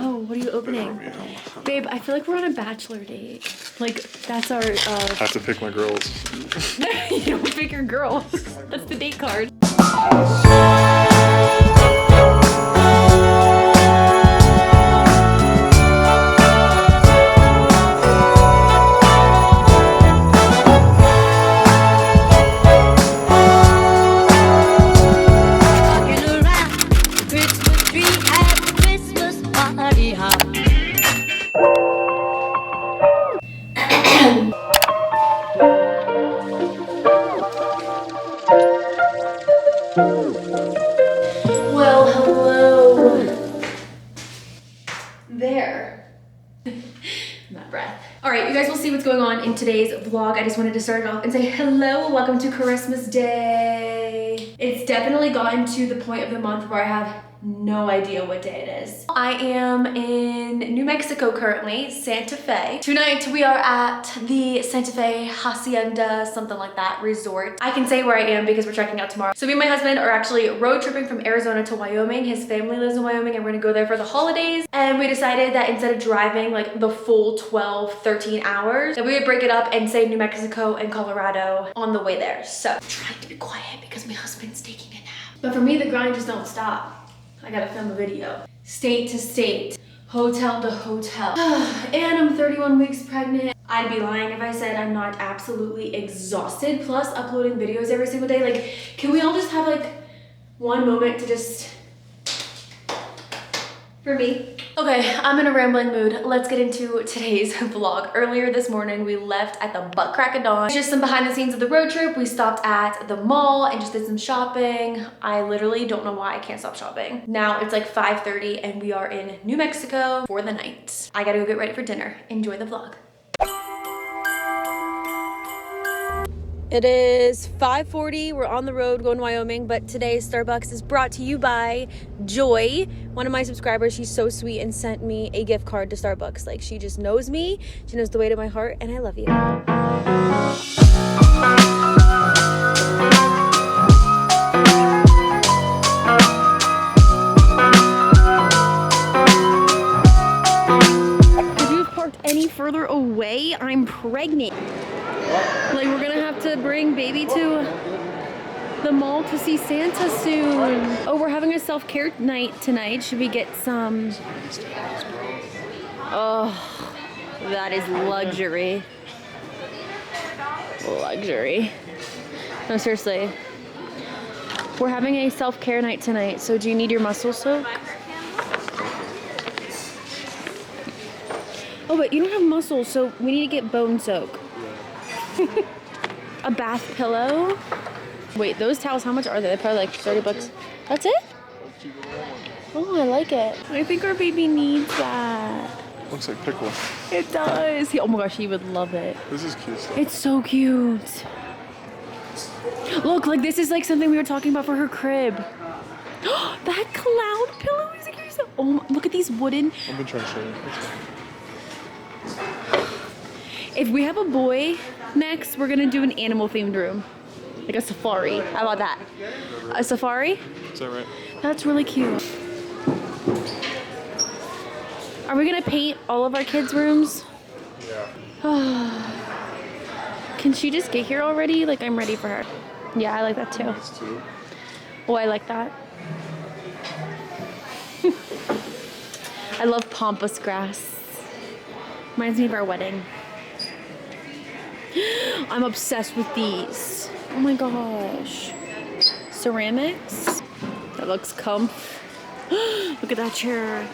Oh, what are you opening? Babe, I feel like we're on a bachelor date. Like, that's our, I have to pick my girls. You don't pick your girls. That's the date card. Well, hello. There. I'm out of breath. All right, you guys will see what's going on in today's vlog. I just wanted to start it off and say hello, welcome to KARISSMAS Day. It's definitely gotten to the point of the month where I have no idea what day it is. I am in New Mexico currently, Santa Fe. Tonight we are at the Santa Fe Hacienda, something like that, resort. I can say where I am because we're checking out tomorrow. So me and my husband are actually road tripping from Arizona to Wyoming. His family lives in Wyoming and we're gonna go there for the holidays. And we decided that instead of driving like the full 12, 13 hours, that we would break it up and say New Mexico and Colorado on the way there. So I'm trying to be quiet because my husband's taking a nap. But for me, the grind just don't stop. I gotta film a video. State to state, hotel to hotel. And I'm 31 weeks pregnant. I'd be lying if I said I'm not absolutely exhausted, plus uploading videos every single day. Like, can we all just have like one moment to just, for me? Okay, I'm in a rambling mood. Let's get into today's vlog. Earlier this morning, we left at the butt crack of dawn. Just some behind the scenes of the road trip. We stopped at the mall and just did some shopping. I literally don't know why I can't stop shopping. Now it's like 5:30 and we are in New Mexico for the night. I gotta go get ready for dinner. Enjoy the vlog. It is 5:40. We're on the road going to Wyoming, but today's Starbucks is brought to you by Joy, one of my subscribers. She's so sweet and sent me a gift card to Starbucks. Like, she just knows me. She knows the way to my heart, and I love you. If you've parked any further away, I'm pregnant. Like, we're gonna have to bring baby to the mall to see Santa soon. Oh, we're having a self-care night tonight. Should we get some? Oh, that is luxury. Luxury. No, seriously. We're having a self-care night tonight, so do you need your muscle soak? Oh, but you don't have muscles, so we need to get bone soak. A bath pillow. Wait, those towels, how much are they? They're probably like 30 bucks. That's it? Oh, I like it. I think our baby needs that. Looks like pickle. It does. Oh my gosh, he would love it. This is cute stuff. It's so cute. Look, like this is like something we were talking about for her crib. That cloud pillow is the cutest stuff. Oh my, look at these wooden. I've been trying to show you. If we have a boy next, we're gonna do an animal themed room. Like a safari. How about that? A safari? Is that right? That's really cute. Are we gonna paint all of our kids' rooms? Yeah. Can she just get here already? Like, I'm ready for her. Yeah, I like that too. Oh, I like that. I love pampas grass. Reminds me of our wedding. I'm obsessed with these. Oh my gosh. Ceramics. That looks comf. Look at that chair.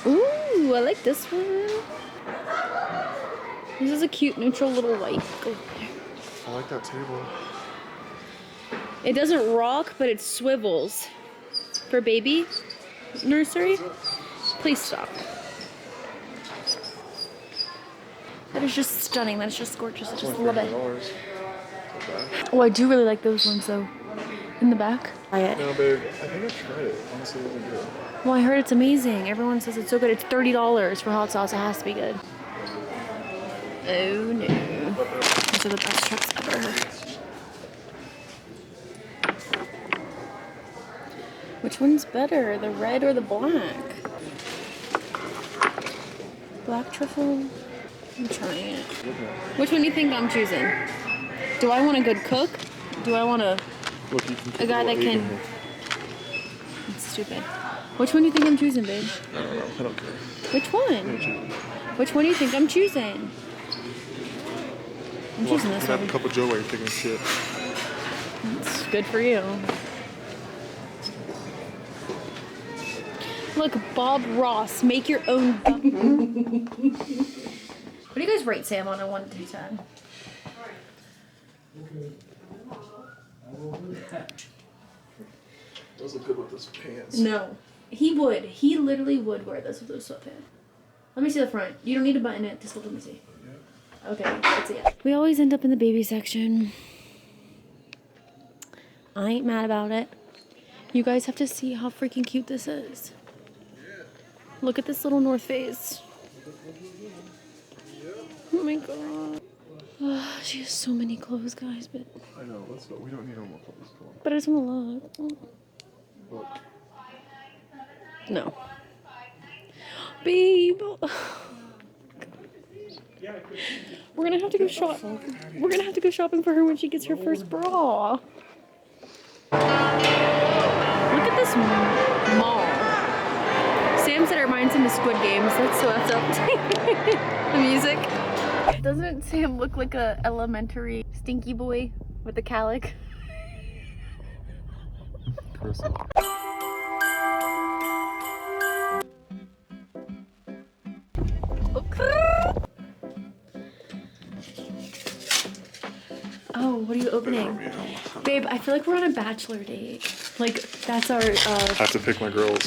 Ooh, I like this one. This is a cute neutral little white. Go there. I like that table. It doesn't rock, but it swivels. For baby nursery. Please stop. That is just stunning. That is just gorgeous. I just love it. Oh, I do really like those ones though. In the back. Try it. No, babe. I think I tried it. Honestly, it wasn't good. Well, I heard it's amazing. Everyone says it's so good. It's $30 for hot sauce. It has to be good. Oh no. These are the best trucks ever. Which one's better, the red or the black? Black truffle. I'm trying it. Which one do you think I'm choosing? Do I want a good cook? Do I want a guy that can... It's stupid. Which one do you think I'm choosing, babe? I don't know. I don't care. Which one? Which one do you think I'm choosing? I'm choosing this one. Have a cup of Joe while you're taking a shit. It's good for you. Look, Bob Ross, make your own. What do you guys rate Sam on a 1 to 10? Those look good with those pants. No. He would. He literally would wear this with those sweatpants. Let me see the front. You don't need to button it. Just let me see. Okay, let's see it. We always end up in the baby section. I ain't mad about it. You guys have to see how freaking cute this is. Look at this little North Face. Oh my god. Oh, she has so many clothes, guys, but... I know, let's go. We don't need no more clothes. Come on. But I just want to look. Look. No. Babe. We're gonna have to go shop. We're gonna have to go shopping for her when she gets her first bra. Look at this mall. Sam said it reminds him of Squid Games. That's so that's up. The music. Doesn't Sam look like a elementary stinky boy with a calic? Karissa. Oh, what are you opening? Babe, I feel like we're on a bachelor date. Like, that's our, I have to pick my girls.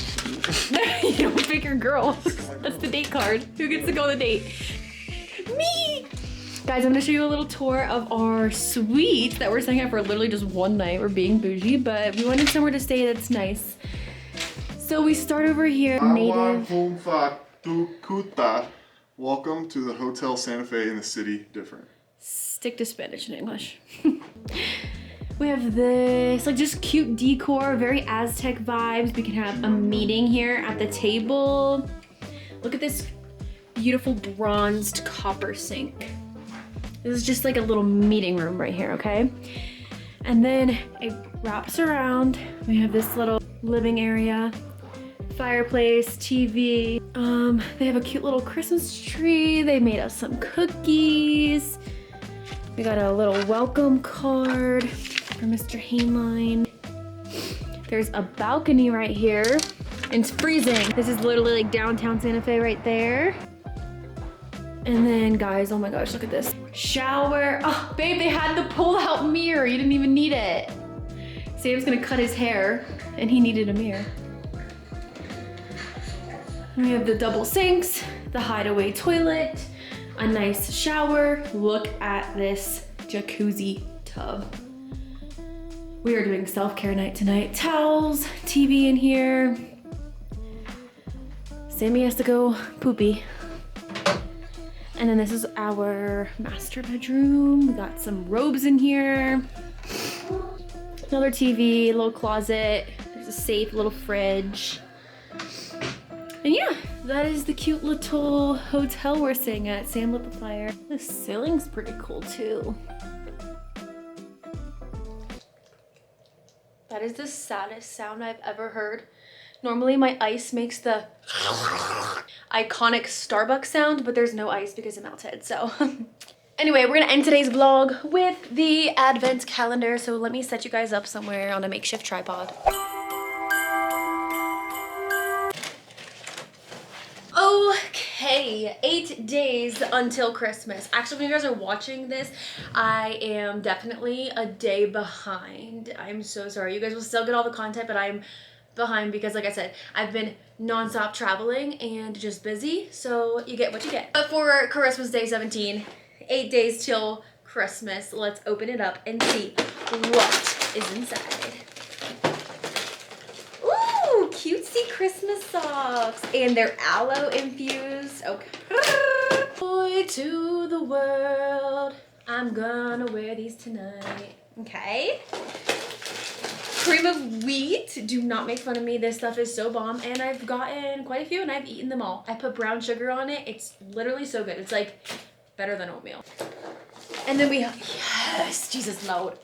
You don't pick your girls. That's the date card. Who gets to go on the date? Me! Guys, I'm gonna show you a little tour of our suite that we're staying at for literally just one night. We're being bougie, but we wanted somewhere to stay that's nice. So we start over here, native. Welcome to the Hotel Santa Fe in the city different. Stick to Spanish and English. We have this, like, just cute decor, very Aztec vibes. We can have a meeting here at the table. Look at this beautiful bronzed copper sink. This is just like a little meeting room right here, okay? And then it wraps around. We have this little living area, fireplace, TV. They have a cute little Christmas tree. They made us some cookies. We got a little welcome card for Mr. Hainline. There's a balcony right here. And it's freezing. This is literally like downtown Santa Fe right there. And then guys, oh my gosh, look at this. Shower. Oh, babe, they had the pull-out mirror. You didn't even need it. Sam's gonna cut his hair and he needed a mirror. We have the double sinks, the hideaway toilet, a nice shower. Look at this jacuzzi tub. We are doing self-care night tonight. Towels, TV in here. Sammy has to go poopy. And then this is our master bedroom. We got some robes in here. Another TV, a little closet. There's a safe, little fridge. And yeah, that is the cute little hotel we're staying at. Sam lit the fire. The ceiling's pretty cool too. That is the saddest sound I've ever heard. Normally my ice makes the iconic Starbucks sound, but there's no ice because it melted, so. Anyway, we're gonna end today's vlog with the advent calendar, so let me set you guys up somewhere on a makeshift tripod. Okay, 8 days until Christmas. Actually, when you guys are watching this, I am definitely a day behind. I'm so sorry. You guys will still get all the content, but I'm behind because, like I said, I've been non-stop traveling and just busy, so you get what you get. But for Christmas Day 17, 8 days till Christmas, let's open it up and see what is inside. Ooh, cutesy Christmas socks, and they're aloe infused. Okay. Joy to the world, I'm gonna wear these tonight. Okay. cream of wheat. Do not make fun of me. This stuff is so bomb. And I've gotten quite a few and I've eaten them all. I put brown sugar on it. It's literally so good. It's like better than oatmeal. And then we have, yes, Jesus load.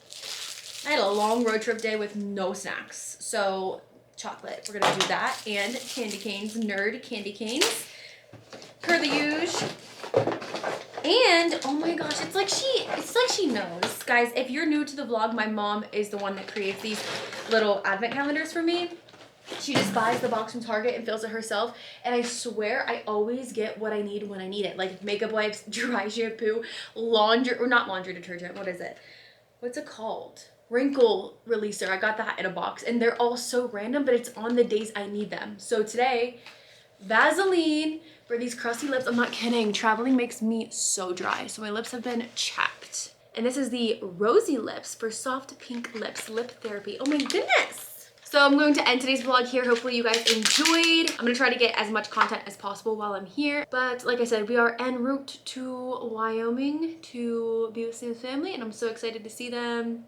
I had a long road trip day with no snacks. So chocolate, we're gonna do that. And candy canes, nerd candy canes. Per the usual. And oh my gosh, it's like she knows. Guys, if you're new to the vlog, my mom is the one that creates these little advent calendars for me. She just buys the box from Target and fills it herself. And I swear I always get what I need when I need it. Like makeup wipes, dry shampoo, laundry, or not laundry detergent, what is it? What's it called? Wrinkle releaser. I got that in a box and they're all so random, but it's on the days I need them. So today, Vaseline for these crusty lips. I'm not kidding. Traveling makes me so dry. So my lips have been chapped. And this is the Rosy Lips for soft pink lips, lip therapy. Oh my goodness. So I'm going to end today's vlog here. Hopefully you guys enjoyed. I'm gonna try to get as much content as possible while I'm here. But like I said, we are en route to Wyoming to be with Sam's family and I'm so excited to see them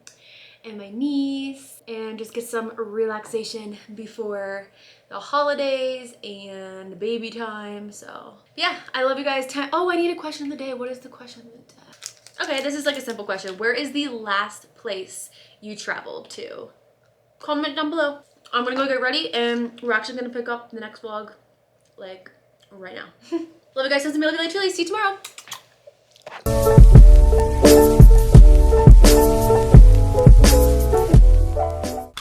and my niece and just get some relaxation before the holidays and baby time. So yeah, I love you guys. Oh, I need a question of the day. What is the question of the day? Okay, this is like a simple question. Where is the last place you traveled to? Comment down below. I'm gonna go get ready and we're actually gonna pick up the next vlog like right now. Love you guys. This is milllllybillytrilly. See you tomorrow.